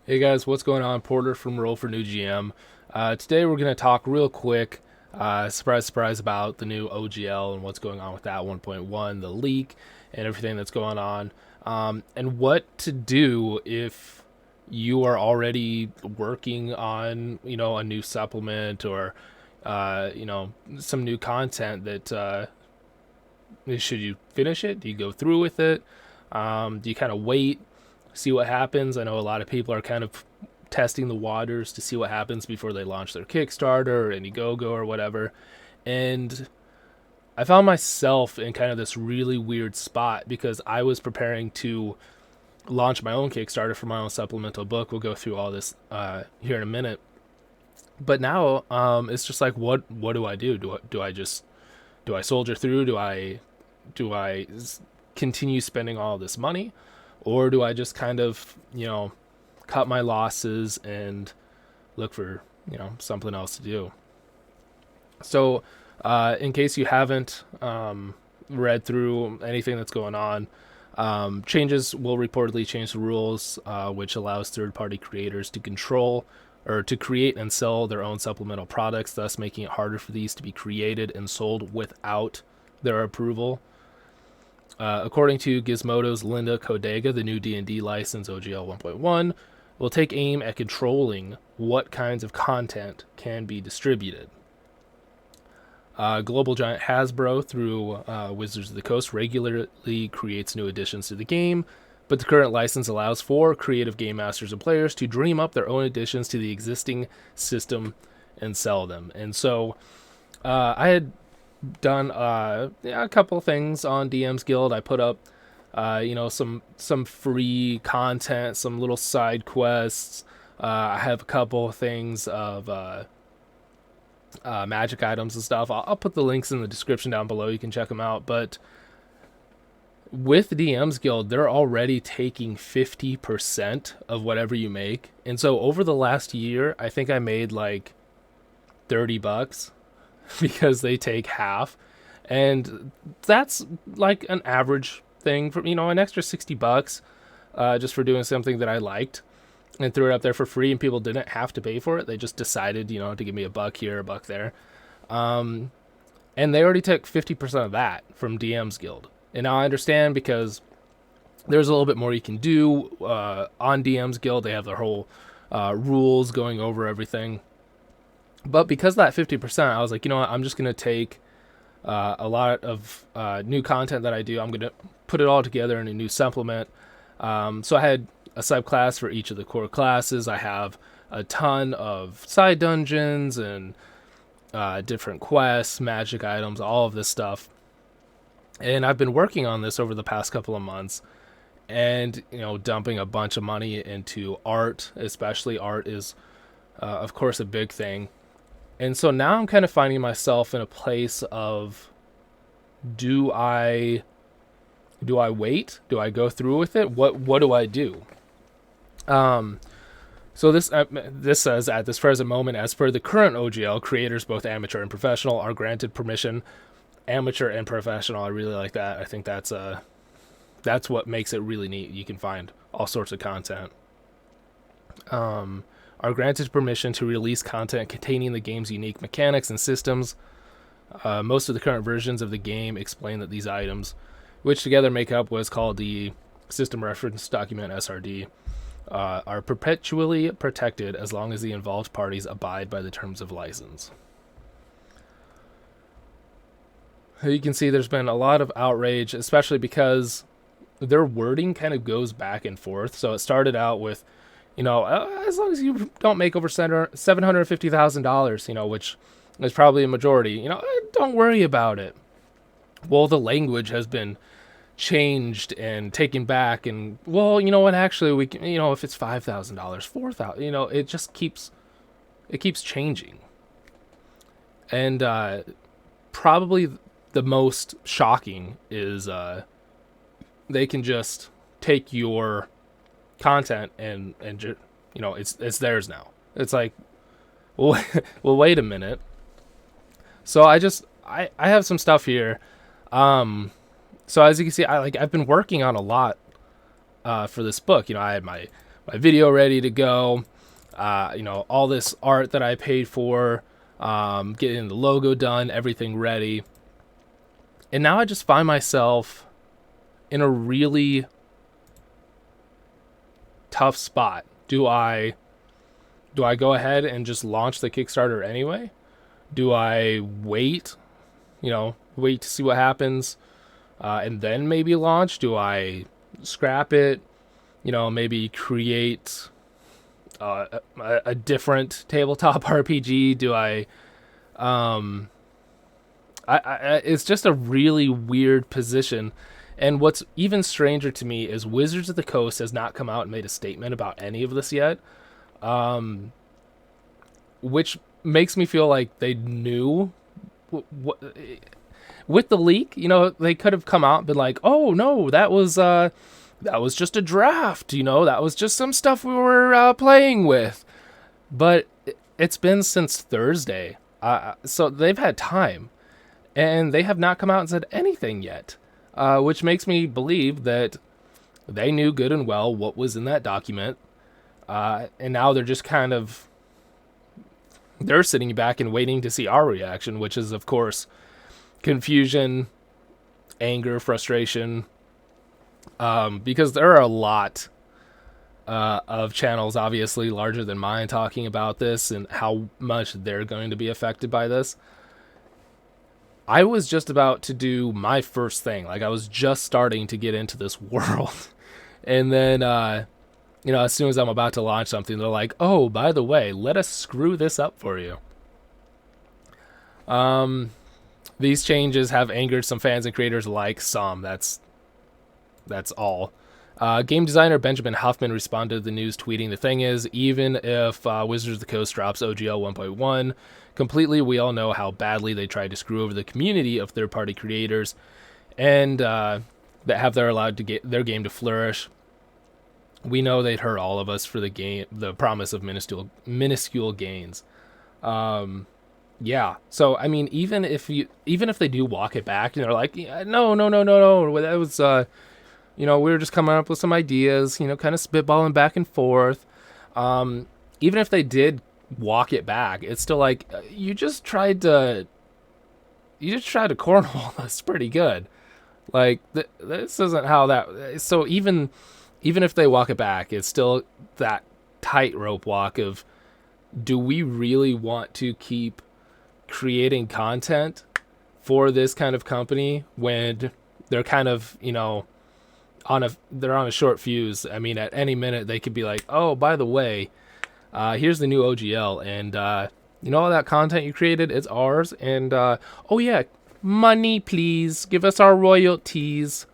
Hey guys, what's going on? Porter from Roll for New GM. Today we're going to talk real quick, surprise, surprise, about the new OGL and what's going on with that 1.1, the leak, and everything that's going on, and what to do if you are already working on, a new supplement or, some new content that should you finish it? Do you go through with it? Do you kind of wait, see what happens? I know a lot of people are kind of testing the waters to see what happens before they launch their Kickstarter or Indiegogo or whatever. And I found myself in kind of this really weird spot because I was preparing to launch my own Kickstarter for my own supplemental book. We'll go through all this here in a minute. But now it's just like, what do I do? Do I soldier through? Do I continue spending all this money, or do I just kind of cut my losses and look for something else to do? So, in case you haven't read through anything that's going on, changes will reportedly change the rules, which allows third-party creators to control or to create and sell their own supplemental products, thus making it harder for these to be created and sold without their approval. According to Gizmodo's Linda Codega, the new D&D license OGL 1.1 will take aim at controlling what kinds of content can be distributed. Global giant Hasbro, through Wizards of the Coast, regularly creates new additions to the game, but the current license allows for creative game masters and players to dream up their own additions to the existing system and sell them. And so I had done a couple things on DM's Guild. I put up some free content, some little side quests. I have a couple of things of magic items and stuff. I'll put the links in the description down below. You can check them out. But with DM's Guild, they're already taking 50% of whatever you make. And so over the last year, I think I made like $30 because they take half. And that's like an average thing for, an extra $60 just for doing something that I liked and threw it up there for free, and people didn't have to pay for it. They just decided, to give me a buck here, a buck there. And they already took 50% of that from DM's Guild. And now I understand because there's a little bit more you can do on DM's Guild. They have their whole rules going over everything. But because that 50%, I was like, you know what, I'm just going to take a lot of new content that I do. I'm going to put it all together in a new supplement. So I had a subclass for each of the core classes. I have a ton of side dungeons and different quests, magic items, all of this stuff. And I've been working on this over the past couple of months and, dumping a bunch of money into art, especially art is, of course, a big thing. And so now I'm kind of finding myself in a place of, do I wait? Do I go through with it? What do I do? So this says, at this present moment, as per the current OGL, creators, both amateur and professional, are granted permission. Amateur and professional, I really like that. I think that's what makes it really neat. You can find all sorts of content. Are granted permission to release content containing the game's unique mechanics and systems. Most of the current versions of the game explain that these items, which together make up what is called the System Reference Document (SRD), are perpetually protected as long as the involved parties abide by the terms of license. You can see there's been a lot of outrage, especially because their wording kind of goes back and forth. So it started out with, as long as you don't make over $750,000, which is probably a majority, don't worry about it. Well, the language has been changed and taken back, and well, you know what? Actually, we can, if it's $5,000, $4,000, it just keeps changing. And probably the most shocking is they can just take your content and it's theirs now. It's like, well, well, wait a minute. So I have some stuff here. So as you can see, I've been working on a lot for this book. I had my my video ready to go. All this art that I paid for, getting the logo done, everything ready. And now I just find myself in a really tough spot. Do I go ahead and just launch the Kickstarter anyway? Do I wait, wait to see what happens, and then maybe launch? Do I scrap it, maybe create a different tabletop RPG? Do it's just a really weird position. And what's even stranger to me is Wizards of the Coast has not come out and made a statement about any of this yet, which makes me feel like they knew what with the leak. They could have come out and been like, "Oh no, that was just a draft. That was just some stuff we were playing with." But it's been since Thursday, so they've had time, and they have not come out and said anything yet, which makes me believe that they knew good and well what was in that document, and now they're just they're sitting back and waiting to see our reaction, which is, of course, confusion, anger, frustration, because there are a lot of channels, obviously larger than mine, talking about this and how much they're going to be affected by this. I was just about to do my first thing. Like, I was just starting to get into this world. And then, as soon as I'm about to launch something, they're like, "Oh, by the way, let us screw this up for you." These changes have angered some fans and creators alike. Some. That's all. Game designer Benjamin Huffman responded to the news, tweeting, "The thing is, even if Wizards of the Coast drops OGL 1.1 completely, we all know how badly they tried to screw over the community of third-party creators and that have their allowed to get their game to flourish. We know they'd hurt all of us for the promise of minuscule gains." Yeah. So I mean, even if they do walk it back, and they're like, "Yeah, no, that was we were just coming up with some ideas, kind of spitballing back and forth." Even if they did walk it back, it's still like, you just tried to cornhole us pretty good. Like, this isn't how that. So even if they walk it back, it's still that tightrope walk of, do we really want to keep creating content for this kind of company when they're kind of, they're on a short fuse? I mean, at any minute they could be like, "Oh, by the way, here's the new OGL, and all that content you created, it's ours, and oh yeah, money please, give us our royalties."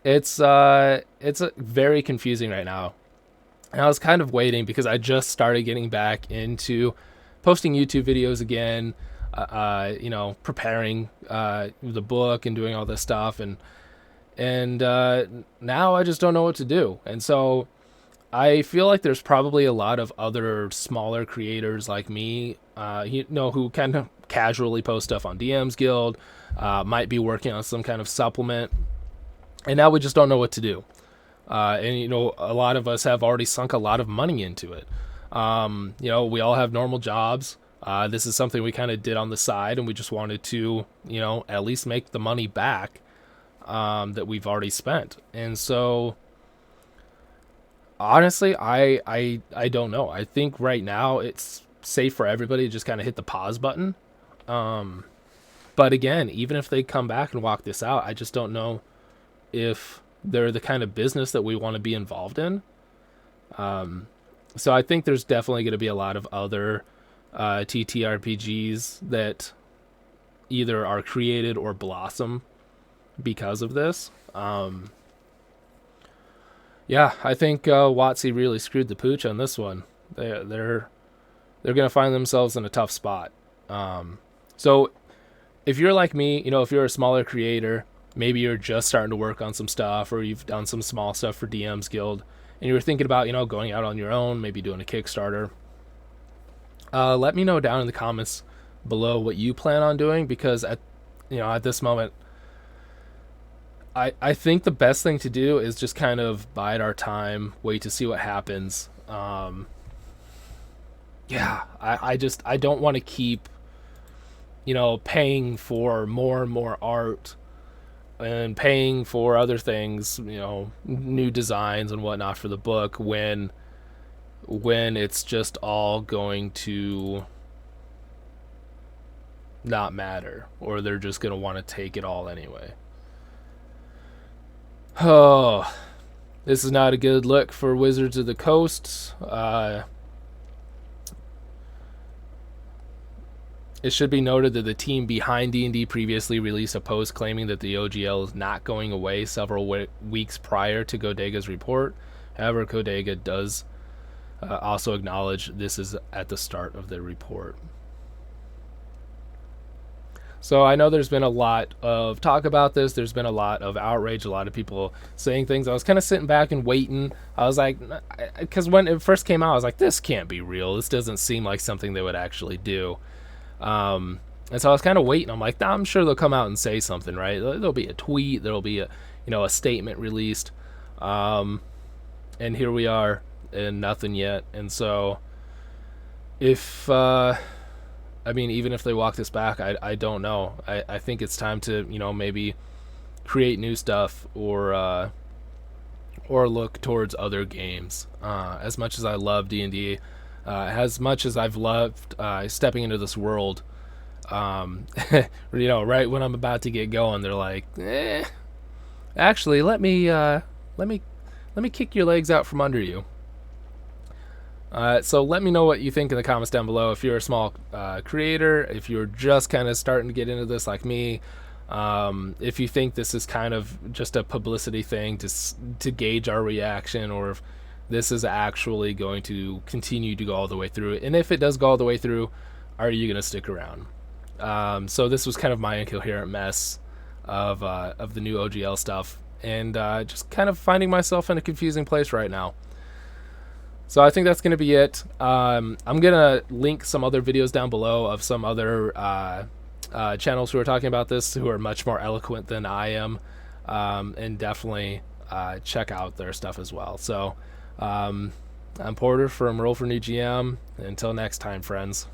It's very confusing right now. And I was kind of waiting because I just started getting back into posting YouTube videos again, preparing the book and doing all this stuff, and now I just don't know what to do. And so I feel like there's probably a lot of other smaller creators like me, who kind of casually post stuff on DM's Guild, might be working on some kind of supplement, and now we just don't know what to do. And a lot of us have already sunk a lot of money into it. We all have normal jobs. This is something we kind of did on the side, and we just wanted to, at least make the money back that we've already spent. And so, honestly, I don't know. I think right now it's safe for everybody to just kind of hit the pause button. But again, even if they come back and walk this out, I just don't know if they're the kind of business that we want to be involved in. So I think there's definitely going to be a lot of other TTRPGs that either are created or blossom because of this. Yeah, I think WOTC really screwed the pooch on this one. They're going to find themselves in a tough spot. So if you're like me, if you're a smaller creator, maybe you're just starting to work on some stuff, or you've done some small stuff for DM's Guild, and you're thinking about, going out on your own, maybe doing a Kickstarter. Let me know down in the comments below what you plan on doing, because at this moment, I think the best thing to do is just kind of bide our time, wait to see what happens. Yeah, I don't want to keep, paying for more and more art and paying for other things, new designs and whatnot for the book when it's just all going to not matter, or they're just going to want to take it all anyway. Oh, this is not a good look for Wizards of the Coast. It should be noted that the team behind D&D previously released a post claiming that the OGL is not going away several weeks prior to Godega's report. However, Godega does also acknowledge this is at the start of the report. So I know there's been a lot of talk about this. There's been a lot of outrage, a lot of people saying things. I was kind of sitting back and waiting. I was like, because when it first came out, I was like, this can't be real. This doesn't seem like something they would actually do. And so I was kind of waiting. I'm like, I'm sure they'll come out and say something, right? There'll be a tweet. There'll be a statement released. And here we are, and nothing yet. And so, if even if they walk this back, I don't know. I think it's time to maybe create new stuff or look towards other games. As much as I love D&D. As much as I've loved stepping into this world, right when I'm about to get going, they're like, actually, let me kick your legs out from under you. So let me know what you think in the comments down below. If you're a small creator, if you're just kind of starting to get into this like me, if you think this is kind of just a publicity thing to gauge our reaction, or if this is actually going to continue to go all the way through. And if it does go all the way through, are you going to stick around? So this was kind of my incoherent mess of the new OGL stuff, and just kind of finding myself in a confusing place right now. So I think that's going to be it. I'm going to link some other videos down below of some other channels who are talking about this, who are much more eloquent than I am, and definitely check out their stuff as well. So I'm Porter from Roll for New GM. Until next time, friends.